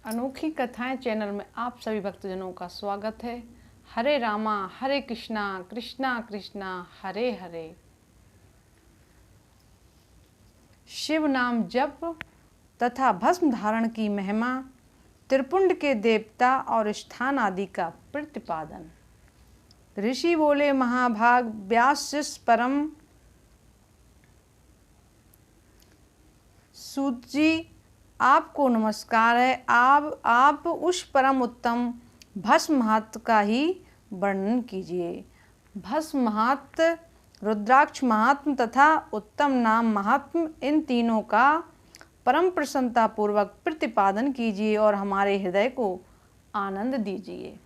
अनोखी कथाएं चैनल में आप सभी भक्तजनों का स्वागत है। हरे रामा हरे कृष्णा कृष्णा कृष्णा हरे हरे। शिव नाम जप तथा भस्म धारण की महिमा, त्रिपुंड के देवता और स्थान आदि का प्रतिपादन। ऋषि बोले, महाभाग व्यास शिष्य परम सूत जी, आपको नमस्कार है। आप उस परम उत्तम भस्म महात्म का ही वर्णन कीजिए। भस्म महात्म, रुद्राक्ष महात्म तथा उत्तम नाम महात्म, इन तीनों का परम प्रसन्नता पूर्वक प्रतिपादन कीजिए और हमारे हृदय को आनंद दीजिए।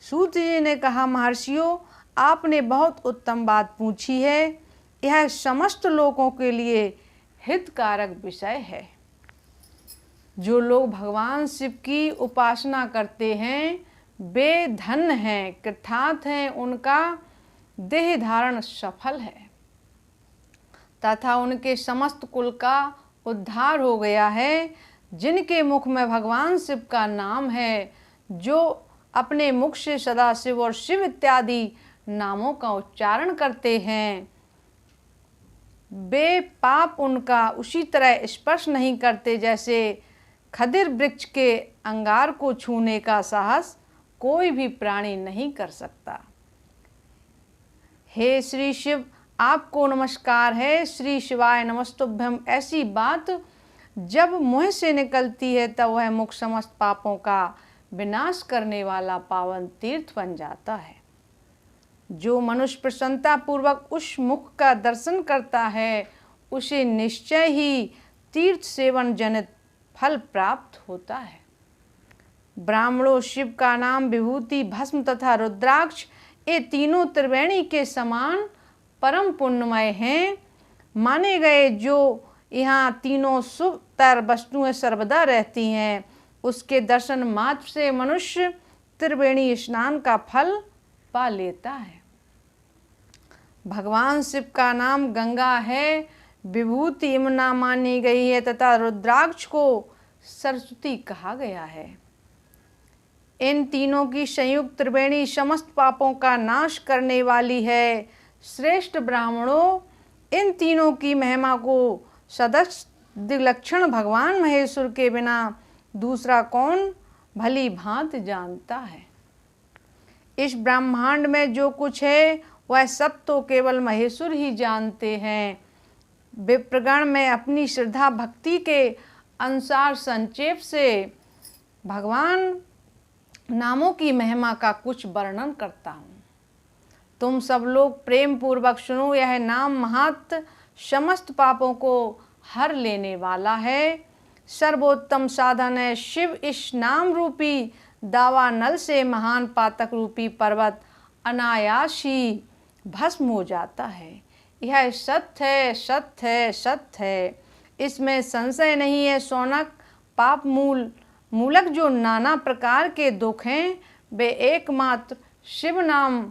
सूत जी ने कहा, महर्षियों, आपने बहुत उत्तम बात पूछी है। यह समस्त लोगों के लिए हितकारक विषय है। जो लोग भगवान शिव की उपासना करते हैं वे धन्य हैं, कृतार्थ हैं, उनका देह धारण सफल है तथा उनके समस्त कुल का उद्धार हो गया है। जिनके मुख में भगवान शिव का नाम है, जो अपने मुख से सदा शिव और शिव इत्यादि नामों का उच्चारण करते हैं, वे पाप उनका उसी तरह स्पर्श नहीं करते जैसे खदिर वृक्ष के अंगार को छूने का साहस कोई भी प्राणी नहीं कर सकता। हे श्री शिव, आपको नमस्कार है। श्री शिवाय नमस्तुभ्यम। ऐसी बात जब मुँह से निकलती है तब वह मुख समस्त पापों का विनाश करने वाला पावन तीर्थ बन जाता है। जो मनुष्य प्रसन्नता पूर्वक उस मुख का दर्शन करता है, उसे निश्चय ही तीर्थ सेवन जनित फल प्राप्त होता है। ब्राह्मणों, शिव का नाम विभूति, भस्म तथा रुद्राक्ष, ये तीनों त्रिवेणी के समान परम पुण्यमय हैं माने गए। जो यहाँ तीनों शुभतर वस्तुएं सर्वदा रहती हैं, उसके दर्शन मात्र से मनुष्य त्रिवेणी स्नान का फल पा लेता है। भगवान शिव का नाम गंगा है, विभूति यमुना मानी गई है तथा रुद्राक्ष को सरस्वती कहा गया है। इन तीनों की संयुक्त त्रिवेणी समस्त पापों का नाश करने वाली है। श्रेष्ठ ब्राह्मणों, इन तीनों की महिमा को सदस्य लक्षण भगवान महेश्वर के बिना दूसरा कौन भली भांति जानता है। इस ब्रह्मांड में जो कुछ है वह सब तो केवल महेश्वर ही जानते हैं। विप्रगण में अपनी श्रद्धा भक्ति के अनुसार संक्षेप से भगवान नामों की महिमा का कुछ वर्णन करता हूँ। तुम सब लोग प्रेम पूर्वक सुनो। यह नाम महात्म समस्त पापों को हर लेने वाला है, सर्वोत्तम साधन है। शिव इस नाम रूपी दावा नल से महान पातक रूपी पर्वत अनायास ही भस्म हो जाता है। यह सत्य है, सत्य है, सत्य है, इसमें संशय नहीं है। शौनक, पाप मूलक जो नाना प्रकार के दुख हैं, वे एकमात्र शिव नाम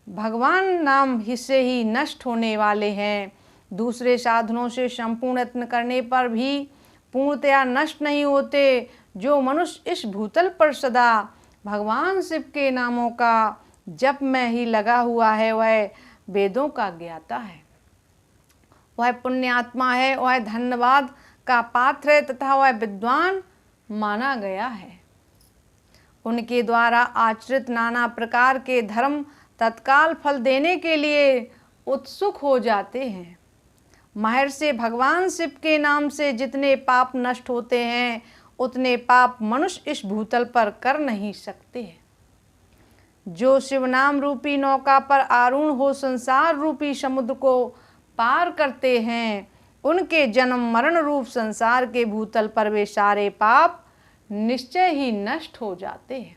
भगवान नाम से ही नष्ट होने वाले हैं। दूसरे साधनों से संपूर्ण यत्न करने पर भी पूर्णतया नष्ट नहीं होते। जो मनुष्य इस भूतल पर सदा भगवान शिव के नामों का जप में ही लगा हुआ है, वह वेदों का ज्ञाता है, वह पुण्यात्मा है, वह धन्यवाद का पात्र है तथा वह विद्वान माना गया है। उनके द्वारा आचरित नाना प्रकार के धर्म तत्काल फल देने के लिए उत्सुक हो जाते हैं। महर्षि, भगवान शिव के नाम से जितने पाप नष्ट होते हैं, उतने पाप मनुष्य इस भूतल पर कर नहीं सकते हैं। जो शिव नाम रूपी नौका पर आरूढ़ हो संसार रूपी समुद्र को पार करते हैं, उनके जन्म मरण रूप संसार के भूतल पर वे सारे पाप निश्चय ही नष्ट हो जाते हैं।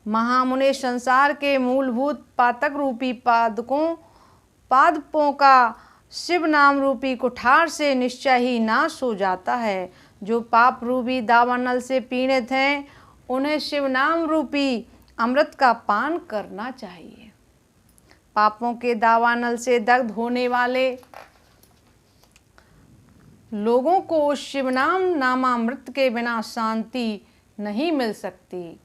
महामुने, संसार के मूलभूत पातक रूपी पादपों का शिव नाम रूपी कुठार से निश्चय ही नाश हो जाता है। जो पाप रूपी दावानल से पीड़ित हैं, उन्हें शिव नाम रूपी अमृत का पान करना चाहिए। पापों के दावानल से दग्ध होने वाले लोगों को उस शिवनाम नामामृत के बिना शांति नहीं मिल सकती।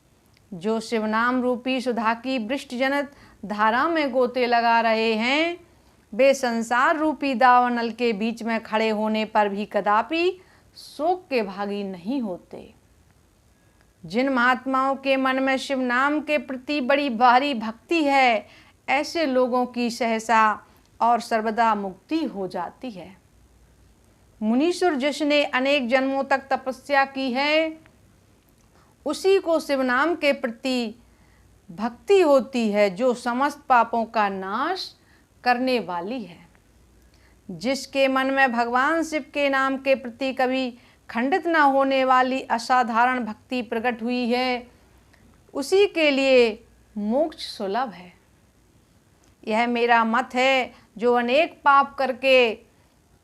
जो शिवनाम रूपी सुधा की वृष्टि जनित धारा में गोते लगा रहे हैं, वे संसार रूपी दावानल के बीच में खड़े होने पर भी कदापि शोक के भागी नहीं होते। जिन महात्माओं के मन में शिव नाम के प्रति बड़ी भारी भक्ति है, ऐसे लोगों की सहसा और सर्वदा मुक्ति हो जाती है। मुनीश्वर जिसने अनेक जन्मों तक तपस्या की है, उसी को शिव नाम के प्रति भक्ति होती है, जो समस्त पापों का नाश करने वाली है। जिसके मन में भगवान शिव के नाम के प्रति कभी खंडित न होने वाली असाधारण भक्ति प्रकट हुई है, उसी के लिए मोक्ष सुलभ है। यह मेरा मत है। जो अनेक पाप करके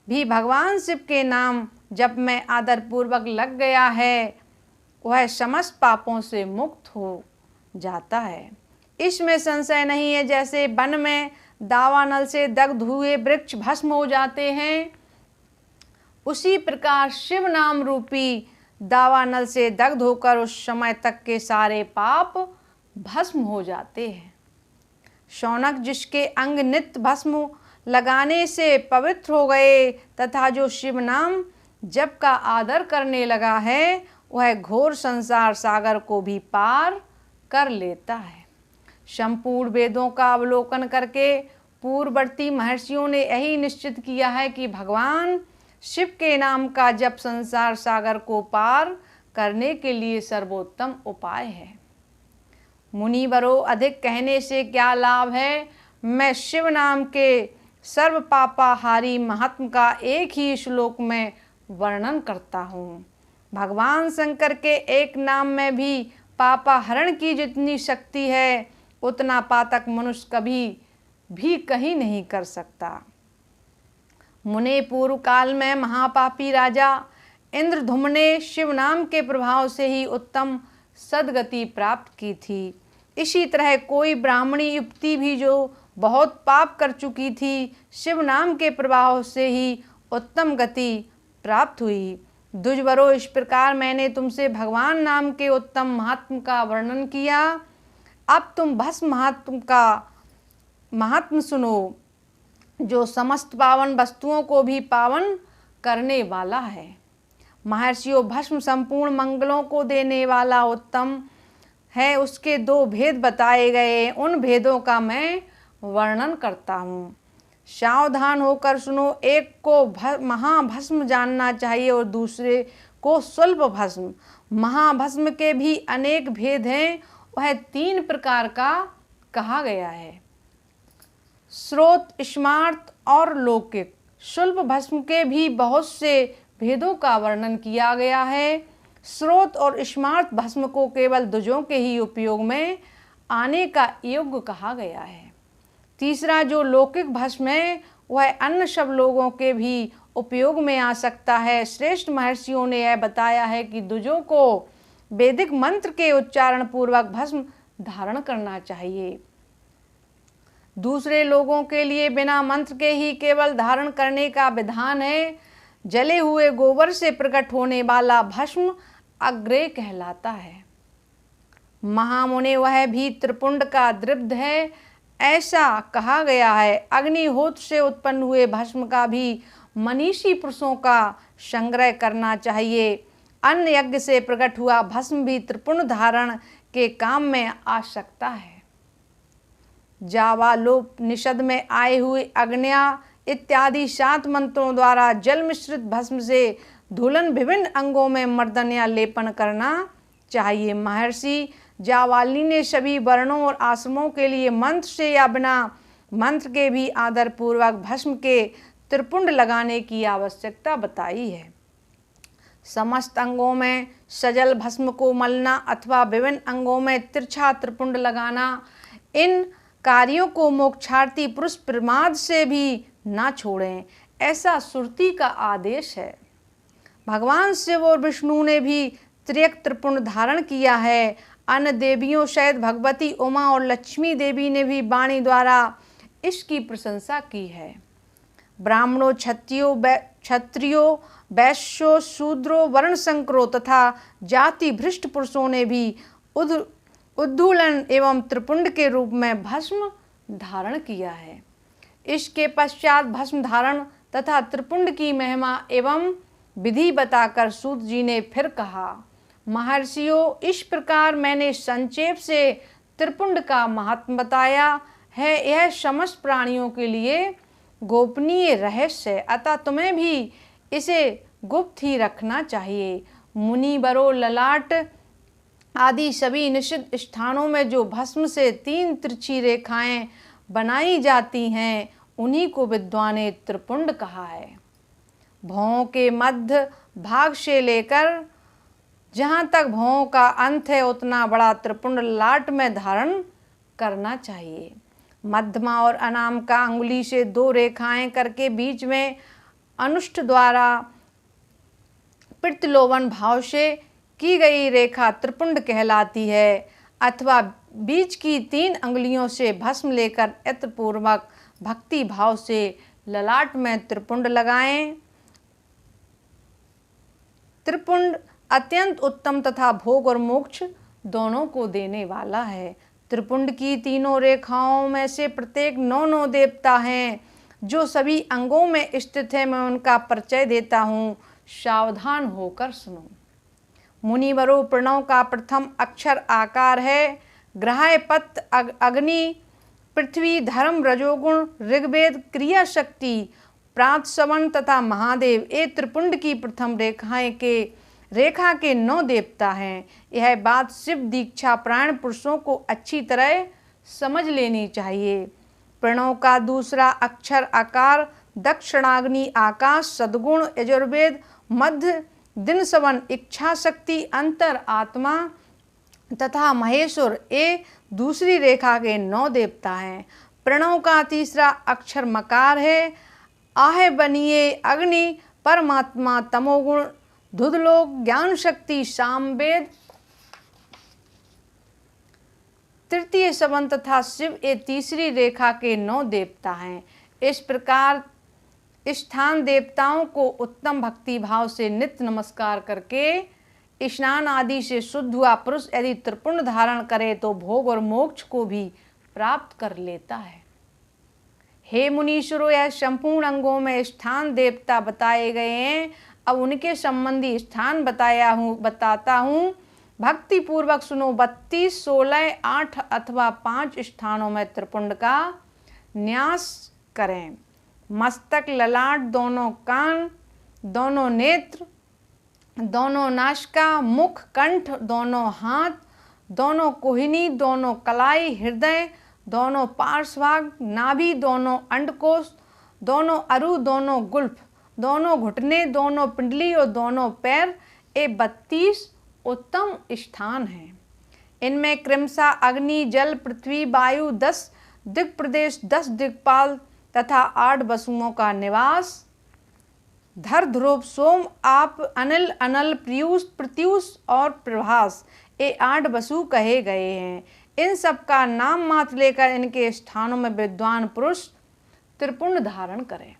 भी भगवान शिव के नाम जप में आदरपूर्वक लग गया है, वह समस्त पापों से मुक्त हो जाता है। इसमें संशय नहीं है। जैसे वन में दावानल से दग्ध हुए वृक्ष भस्म हो जाते हैं, उसी प्रकार शिव नाम रूपी दावानल से दग्ध होकर उस समय तक के सारे पाप भस्म हो जाते हैं। शौनक जिसके अंग नित्य भस्म लगाने से पवित्र हो गए तथा जो शिव नाम जप का आदर करने लगा है, वह घोर संसार सागर को भी पार कर लेता है। संपूर्ण वेदों का अवलोकन करके पूर्ववर्ती महर्षियों ने यही निश्चित किया है कि भगवान शिव के नाम का जप संसार सागर को पार करने के लिए सर्वोत्तम उपाय है। मुनिवरों, अधिक कहने से क्या लाभ है। मैं शिव नाम के सर्व पापाहारी महात्म का एक ही श्लोक में वर्णन करता हूँ। भगवान शंकर के एक नाम में भी पापाहरण की जितनी शक्ति है, उतना पातक मनुष्य कभी भी कहीं नहीं कर सकता। मुने पूर्व काल में महापापी राजा इंद्रधुम्न ने शिव नाम के प्रभाव से ही उत्तम सद्गति प्राप्त की थी। इसी तरह कोई ब्राह्मणी युवती भी जो बहुत पाप कर चुकी थी, शिव नाम के प्रभाव से ही उत्तम गति प्राप्त हुई। दुष्वरो, इस प्रकार मैंने तुमसे भगवान नाम के उत्तम महात्म का वर्णन किया। अब तुम भस्म महात्म का महात्म सुनो, जो समस्त पावन वस्तुओं को भी पावन करने वाला है। महर्षियों, भस्म संपूर्ण मंगलों को देने वाला उत्तम है। उसके दो भेद बताए गए, उन भेदों का मैं वर्णन करता हूँ। सावधान होकर सुनो। एक को महाभस्म जानना चाहिए और दूसरे को स्वल्प भस्म। महाभस्म के भी अनेक भेद हैं, वह 3 प्रकार का कहा गया है, स्रोत, स्मार्त और लौकिक। स्वल्प भस्म के भी बहुत से भेदों का वर्णन किया गया है। स्रोत और स्मार्त भस्म को केवल द्विजों के ही उपयोग में आने का योग्य कहा गया है। तीसरा जो लौकिक भस्म है, वह अन्य सब लोगों के भी उपयोग में आ सकता है। श्रेष्ठ महर्षियों ने यह बताया है कि द्विजों को वैदिक मंत्र के उच्चारण पूर्वक भस्म धारण करना चाहिए। दूसरे लोगों के लिए बिना मंत्र के ही केवल धारण करने का विधान है। जले हुए गोबर से प्रकट होने वाला भस्म अग्रेय कहलाता है। महामुने, वह भी त्रिपुंड का द्रिब्ध है, ऐसा कहा गया है। अग्निहोत्र से उत्पन्न हुए भस्म का भी मनीषी पुरुषों का संग्रह करना चाहिए। अन्न यज्ञ से प्रकट हुआ भस्म भी त्रिपुंड धारण के काम में आ सकता है। जावालोपनिषद में आए हुए अग्न्या इत्यादि 7 मंत्रों द्वारा जल मिश्रित भस्म से धुलन विभिन्न अंगों में मर्दन या लेपन करना चाहिए। महर्षि जावाली ने सभी वर्णों और आश्रमों के लिए मंत्र से या बिना मंत्र के भी आदर पूर्वक भस्म के त्रिपुंड लगाने की आवश्यकता बताई है। समस्त अंगों में सजल भस्म को मलना अथवा विभिन्न अंगों में तिरछा त्रिपुंड लगाना, इन कार्यों को मोक्षार्थी पुरुष प्रमाद से भी ना छोड़ें, ऐसा श्रुति का आदेश है। भगवान शिव और विष्णु ने भी त्रियक त्रिपुंड धारण किया है। अन्य देवियों सहित भगवती उमा और लक्ष्मी देवी ने भी वाणी द्वारा इसकी प्रशंसा की है। ब्राह्मणों, क्षत्रियो, वैश्यो, शूद्रो, वर्ण संकरो तथा जाति भ्रष्ट पुरुषों ने भी उद्धूलन एवं त्रिपुंड के रूप में भस्म धारण किया है। इसके पश्चात भस्म धारण तथा त्रिपुंड की महिमा एवं विधि बताकर सूत जी ने फिर कहा, महर्षियों, इस प्रकार मैंने संक्षेप से त्रिपुंड का महात्म बताया है। यह समस्त प्राणियों के लिए गोपनीय रहस्य है, अतः तुम्हें भी इसे गुप्त ही रखना चाहिए। मुनिवरों, ललाट आदि सभी निषिद्ध स्थानों में जो भस्म से 3 तिरछी रेखाएं बनाई जाती हैं, उन्हीं को विद्वान ने त्रिपुंड कहा है। भौं के मध्य भाग से लेकर जहाँ तक भौं का अंत है, उतना बड़ा त्रिपुंड ललाट में धारण करना चाहिए। मध्यमा और अनामिका अंगुली से 2 रेखाएं करके बीच में अनुष्ठ द्वारा प्रतिलोभन भाव से की गई रेखा त्रिपुंड कहलाती है। अथवा बीच की 3 अंगुलियों से भस्म लेकर यत्नपूर्वक भक्ति भाव से ललाट में त्रिपुंड लगाएं। त्रिपुंड अत्यंत उत्तम तथा भोग और मोक्ष दोनों को देने वाला है। त्रिपुंड की 3 रेखाओं में से प्रत्येक 9 देवता हैं जो सभी अंगों में स्थित है। मैं उनका परिचय देता हूँ, सावधान होकर सुनो। मुनिवरों, प्रणव का प्रथम अक्षर आकार है। ग्राह्य, पत, अग्नि, पृथ्वी, धर्म, रजोगुण, ऋग्वेद, क्रिया शक्ति, प्रातसवन तथा महादेव ये त्रिपुंड की प्रथम रेखा के 9 देवता हैं। यह बात शिव दीक्षा प्राण पुरुषों को अच्छी तरह समझ लेनी चाहिए। प्रणव का दूसरा अक्षर आकार दक्षिणाग्नि, आकाश, सद्गुण, यजुर्वेद, मध्य, दिन सवन, इच्छा शक्ति, अंतर आत्मा तथा महेश्वर ये दूसरी रेखा के 9 देवता हैं। प्रणव का तीसरा अक्षर मकार है। आह बनिए, अग्नि, परमात्मा, तमोगुण, धुधलोक, ज्ञान शक्ति, सामवेद, तृतीय सवन तथा शिव ये तीसरी रेखा के 9 देवता हैं। इस प्रकार स्थान देवताओं को उत्तम भक्ति भाव से नित्य नमस्कार करके स्नान आदि से शुद्ध हुआ पुरुष यदि त्रिपुंड धारण करे तो भोग और मोक्ष को भी प्राप्त कर लेता है। हे मुनीश्वरों, यह संपूर्ण अंगों में स्थान देवता बताए गए हैं। अब उनके संबंधी स्थान बताता हूँ। भक्ति पूर्वक सुनो। 32, 16, 8 अथवा 5 स्थानों में त्रिपुंड का न्यास करें। मस्तक, ललाट, दोनों कान, दोनों नेत्र, दोनों नासिका, मुख, कंठ, दोनों हाथ, दोनों कोहिनी, दोनों कलाई, हृदय, दोनों पार्श्वभाग, नाभि, दोनों अंडकोश, दोनों अरु, दोनों गुल्फ, दोनों घुटने, दोनों पिंडली और दोनों पैर ये 32 उत्तम स्थान हैं। इनमें क्रमशः अग्नि, जल, पृथ्वी, वायु, 10 दिक्प्रदेश, 10 दिक्पाल तथा 8 वसुओं का निवास, धर, ध्रुव, सोम, आप, अनिल, अनल, पीयूष, प्रत्यूष और प्रभास ये 8 वसु कहे गए हैं। इन सब का नाम मात्र लेकर इनके स्थानों में विद्वान पुरुष त्रिपुंड धारण करें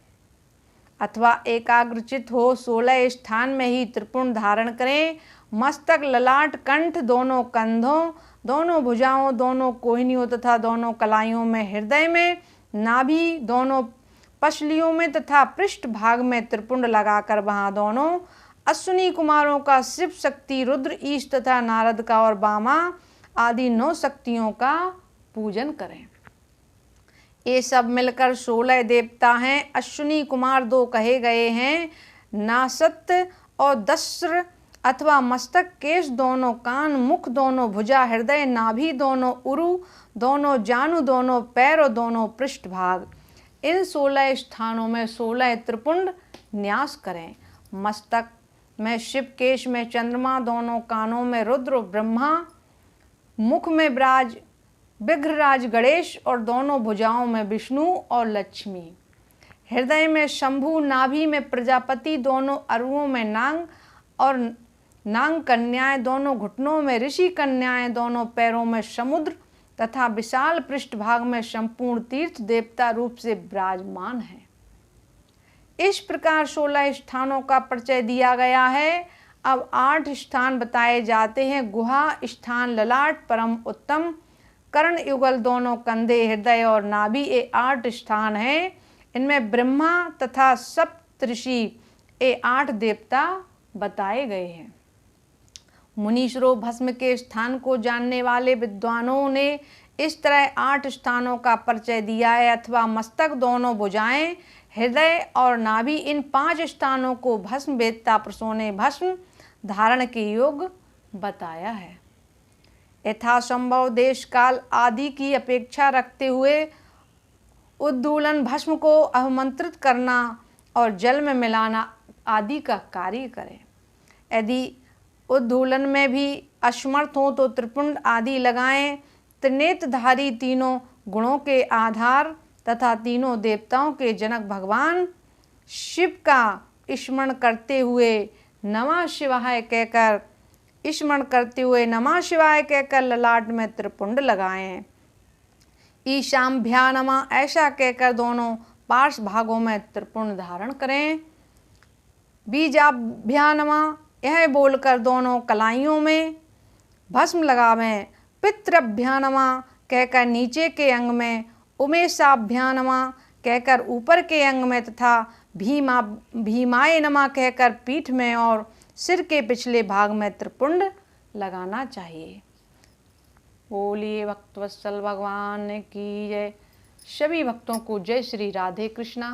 अथवा एकाग्रचित हो 16 स्थान में ही त्रिपुंड धारण करें। मस्तक, ललाट, कंठ, दोनों कंधों, दोनों भुजाओं, दोनों कोहिनियों तथा दोनों कलाइयों में, हृदय में, नाभि, दोनों पसलियों में तथा पृष्ठ भाग में त्रिपुंड लगाकर वहाँ दोनों अश्विनी कुमारों का, शिव शक्ति, रुद्र, ईश तथा नारद का और बामा आदि 9 शक्तियों का पूजन करें। ये सब मिलकर 16 देवता हैं। अश्विनी कुमार 2 कहे गए हैं, नासत और दस्र अथवा मस्तक, केश, दोनों कान, मुख, दोनों भुजा, हृदय, नाभि, दोनों उरु, दोनों जानु, दोनों पैर और दोनों पृष्ठ भाग। इन 16 स्थानों में 16 त्रिपुंड न्यास करें। मस्तक में शिव, केश में चंद्रमा, दोनों कानों में रुद्र ब्रह्मा, मुख में विघ्नराज गणेश और दोनों भुजाओं में विष्णु और लक्ष्मी, हृदय में शंभु, नाभि में प्रजापति, दोनों अरुओं में नाग और नाग कन्याएं, दोनों घुटनों में ऋषि कन्याएं, दोनों पैरों में समुद्र तथा विशाल पृष्ठभाग में संपूर्ण तीर्थ देवता रूप से विराजमान है। इस प्रकार 16 स्थानों का परिचय दिया गया है। अब 8 स्थान बताए जाते हैं। गुहा स्थान, ललाट, परम उत्तम, कर्ण युगल, दोनों कंधे, हृदय और नाभि, ये 8 स्थान हैं। इनमें ब्रह्मा तथा सप्तऋषि, ये 8 देवता बताए गए हैं। मुनीश्वरों, भस्म के स्थान को जानने वाले विद्वानों ने इस तरह 8 स्थानों का परिचय दिया है, अथवा मस्तक, दोनों भुजाएं, हृदय और नाभि, इन 5 स्थानों को भस्म वेत्ता पुरुषों ने भस्म धारण के योग बताया है। यथासंभव देश काल आदि की अपेक्षा रखते हुए उद्दूलन, भस्म को अवमंत्रित करना और जल में मिलाना आदि का कार्य करें। यदि उद्दूलन में भी असमर्थ हो तो त्रिपुंड आदि लगाएं। त्रिनेत्रधारी, तीनों गुणों के आधार तथा तीनों देवताओं के जनक भगवान शिव का स्मरण करते हुए नमः शिवाय कहकर ललाट में त्रिपुंड लगाएं। ईशाभ्या नमः ऐसा कहकर दोनों पार्श्व भागों में त्रिपुंड धारण करें। बीजाभ्या नमः यह बोलकर दोनों कलाइयों में भस्म लगावें। पितृभ्या नमः कहकर नीचे के अंग में, उमेशाभ्या नमः कहकर ऊपर के अंग में तथा भीमाय नमः कहकर पीठ में और सिर के पिछले भाग में त्रिपुंड लगाना चाहिए। बोलिए भक्तवत्सल भगवान की जय। सभी भक्तों को जय श्री राधे कृष्णा।